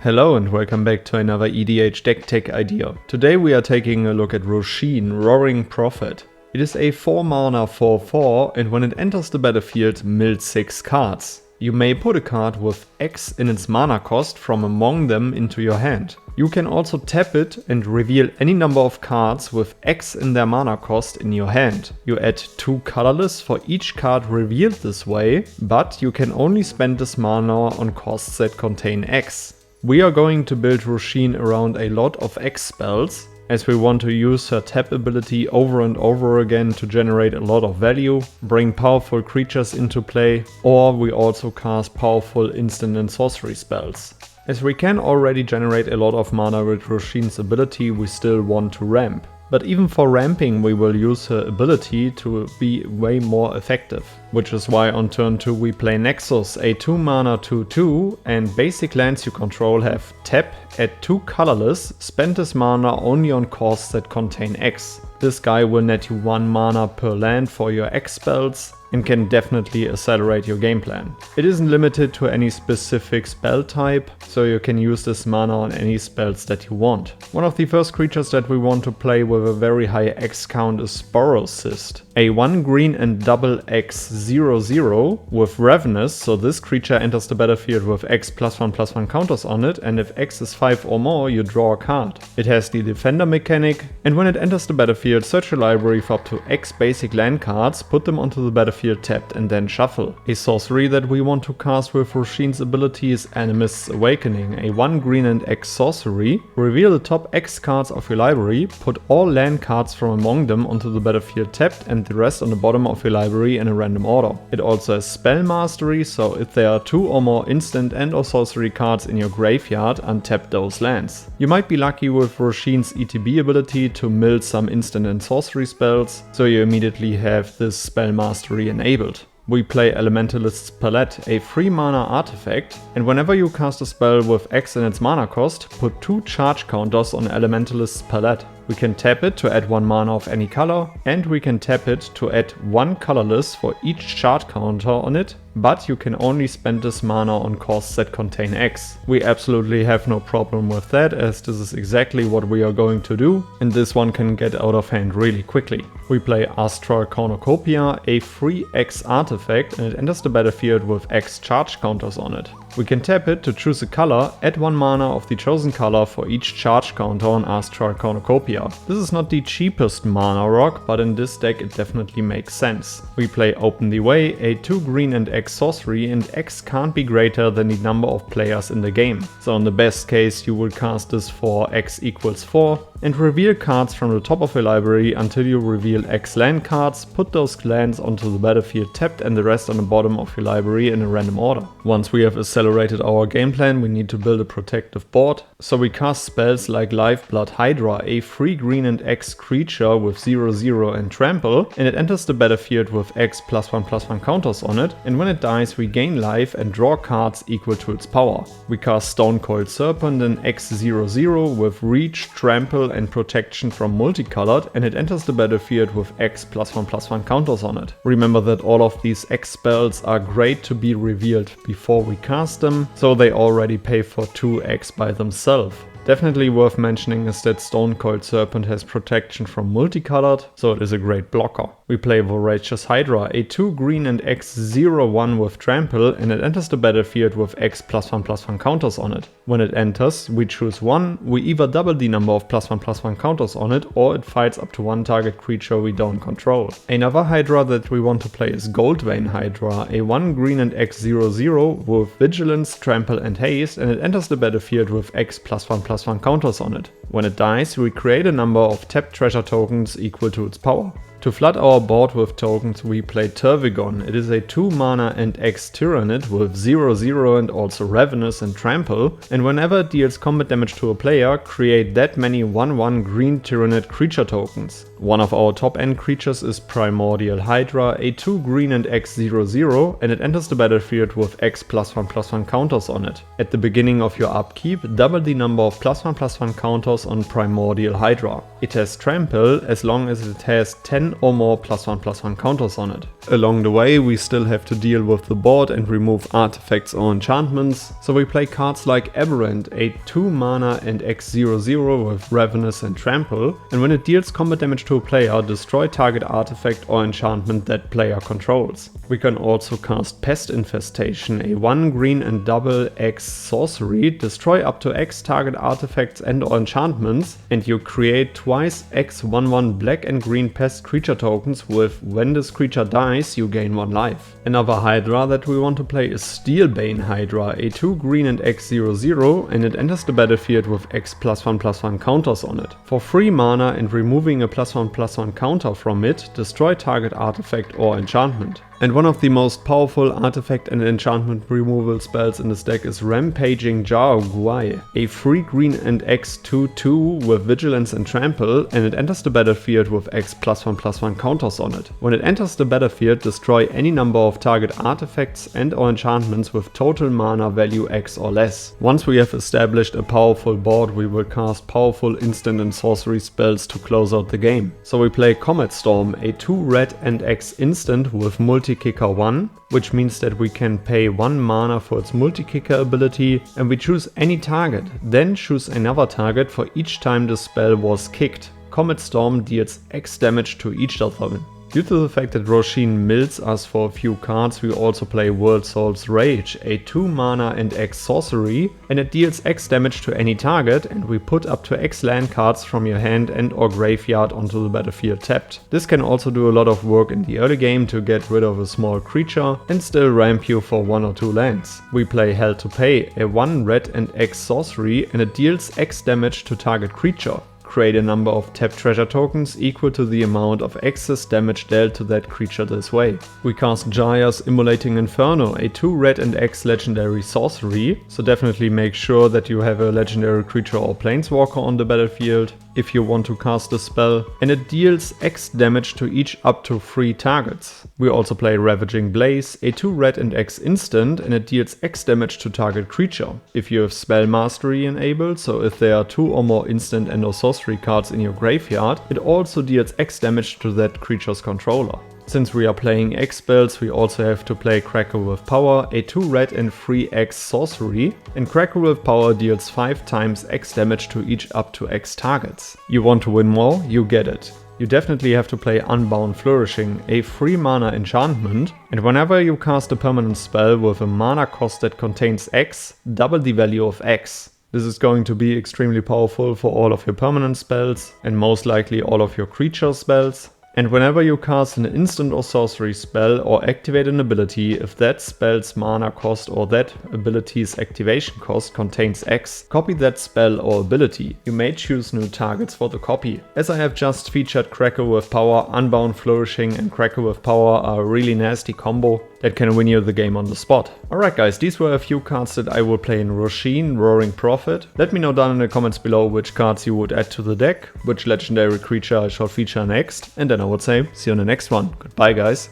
Hello and welcome back to another EDH deck tech idea. Today we are taking a look at Rosheen, Roaring Prophet. It is a 4 mana 4/4 and when it enters the battlefield mills 6 cards. You may put a card with X in its mana cost from among them into your hand. You can also tap it and reveal any number of cards with X in their mana cost in your hand. You add 2 colorless for each card revealed this way, but you can only spend this mana on costs that contain X. We are going to build Rosheen around a lot of X spells, as we want to use her tap ability over and over again to generate a lot of value, bring powerful creatures into play, or we also cast powerful instant and sorcery spells. As we can already generate a lot of mana with Rosheen's ability, we still want to ramp. But even for ramping we will use her ability to be way more effective. Which is why on turn 2 we play Nexus, a 2 mana 2/2, and basic lands you control have tap, add 2 colorless, spend this mana only on costs that contain X. This guy will net you 1 mana per land for your X spells and can definitely accelerate your game plan. It isn't limited to any specific spell type, so you can use this mana on any spells that you want. One of the first creatures that we want to play with a very high X count is Sporocyst, a 1 green and double X/0/0 with Ravenous, so this creature enters the battlefield with X +1/+1 counters on it, and if X is 5 or more you draw a card. It has the Defender mechanic, and when it enters the battlefield search your library for up to X basic land cards, put them onto the battlefield tapped and then shuffle. A sorcery that we want to cast with Rosheen's ability is Animist's Awakening, a 1 green and X sorcery. Reveal the top X cards of your library, put all land cards from among them onto the battlefield tapped and the rest on the bottom of your library in a random order. It also has Spell Mastery, so if there are 2 or more instant and or sorcery cards in your graveyard, untap those lands. You might be lucky with Rosheen's ETB ability to mill some instant and sorcery spells, so you immediately have this Spell Mastery enabled. We play Elementalist's Palette, a 3 mana artifact, and whenever you cast a spell with X in its mana cost, put 2 charge counters on Elementalist's Palette. We can tap it to add 1 mana of any color, and we can tap it to add 1 colorless for each charge counter on it, but you can only spend this mana on costs that contain X. We absolutely have no problem with that, as this is exactly what we are going to do, and this one can get out of hand really quickly. We play Astral Cornucopia, a 3 X artifact, and it enters the battlefield with X charge counters on it. We can tap it to choose a color, add 1 mana of the chosen color for each charge counter on Astral Cornucopia. This is not the cheapest mana rock, but in this deck it definitely makes sense. We play Open the Way, a 2 green and X sorcery, and X can't be greater than the number of players in the game. So in the best case you will cast this for X = 4 and reveal cards from the top of your library until you reveal X land cards, put those lands onto the battlefield tapped and the rest on the bottom of your library in a random order. Once we have accelerated our game plan, we need to build a protective board, so we cast spells like Lifeblood Hydra, a 3 green and X creature with 0/0 and trample, and it enters the battlefield with X +1/+1 counters on it, and when it dies we gain life and draw cards equal to its power. We cast Stonecoiled Serpent, an X/0/0 with reach, trample and protection from multicolored, and it enters the battlefield with X +1/+1 counters on it. Remember that all of these X spells are great to be revealed before we cast them, so they already pay for 2 X by themselves. Definitely worth mentioning is that Stonecoiled Serpent has protection from multicolored, so it is a great blocker. We play Voracious Hydra, a 2 green and X/0/1 with trample, and it enters the battlefield with X +1/+1 counters on it. When it enters, we choose 1, we either double the number of +1/+1 counters on it, or it fights up to 1 target creature we don't control. Another Hydra that we want to play is Goldvein Hydra, a 1 green and X/0/0 with vigilance, trample and haste, and it enters the battlefield with X +1/+1 counters on it. When it dies, we create a number of tapped treasure tokens equal to its power. To flood our board with tokens we play Tervigon. It is a 2 mana and X Tyrannid with 0/0 and also Ravenous and Trample, and whenever it deals combat damage to a player, create that many 1/1 green Tyrannid creature tokens. One of our top end creatures is Primordial Hydra, a 2 green and X/0/0, and it enters the battlefield with X +1/+1 counters on it. At the beginning of your upkeep, double the number of +1/+1 counters powers on Primordial Hydra. It has Trample as long as it has 10 or more +1/+1 counters on it. Along the way we still have to deal with the board and remove artifacts or enchantments, so we play cards like Aberrant, a 2 mana and X/0/0 with Ravenous and Trample, and when it deals combat damage to a player, destroy target artifact or enchantment that player controls. We can also cast Pest Infestation, a 1 green and double X sorcery, destroy up to X target artifacts and or enchantments, and you create twice X 1/1 black and green pest creature tokens with when this creature dies you gain 1 life. Another Hydra that we want to play is Steelbane Hydra, a 2 green and X/0/0, and it enters the battlefield with X +1/+1 counters on it. For 3 mana and removing a +1/+1 counter from it, destroy target artifact or enchantment. And one of the most powerful artifact and enchantment removal spells in this deck is Rampaging Jar Guai, a 3 green and X 2/2 with Vigilance and Trample, and it enters the battlefield with X +1/+1 counters on it. When it enters the battlefield, destroy any number of target artifacts and or enchantments with total mana value X or less. Once we have established a powerful board, we will cast powerful instant and sorcery spells to close out the game. So we play Comet Storm, a 2 red and X instant with multi-kicker 1, which means that we can pay 1 mana for its multi-kicker ability, and we choose any target, then choose another target for each time the spell was kicked. Comet Storm deals X damage to each of them. Due to the fact that Rosheen mills us for a few cards, we also play World Soul's Rage, a 2 mana and X sorcery, and it deals X damage to any target, and we put up to X land cards from your hand and or graveyard onto the battlefield tapped. This can also do a lot of work in the early game to get rid of a small creature and still ramp you for 1 or 2 lands. We play Hell to Pay, a 1 red and X sorcery, and it deals X damage to target creature. Create a number of tapped treasure tokens equal to the amount of excess damage dealt to that creature this way. We cast Jaya's Immolating Inferno, a 2 red and X legendary sorcery, so definitely make sure that you have a legendary creature or planeswalker on the battlefield if you want to cast the spell, and it deals X damage to each up to 3 targets. We also play Ravaging Blaze, a 2 red and X instant, and it deals X damage to target creature. If you have Spell Mastery enabled, so if there are 2 or more instant and or sorcery cards in your graveyard, it also deals X damage to that creature's controller. Since we are playing X spells, we also have to play Cracker with Power, a 2 red and 3 X sorcery, and Cracker with Power deals 5 times X damage to each up to X targets. You want to win more? You get it. You definitely have to play Unbound Flourishing, a 3 mana enchantment, and whenever you cast a permanent spell with a mana cost that contains X, double the value of X. This is going to be extremely powerful for all of your permanent spells, and most likely all of your creature spells. And whenever you cast an instant or sorcery spell or activate an ability, if that spell's mana cost or that ability's activation cost contains X, copy that spell or ability. You may choose new targets for the copy. As I have just featured Cracker with Power, Unbound Flourishing and Cracker with Power are a really nasty combo that can win you the game on the spot. Alright guys, these were a few cards that I will play in Rosheen, Roaring Prophet. Let me know down in the comments below which cards you would add to the deck, which legendary creature I shall feature next, and then I would say see you on the next one. Goodbye guys.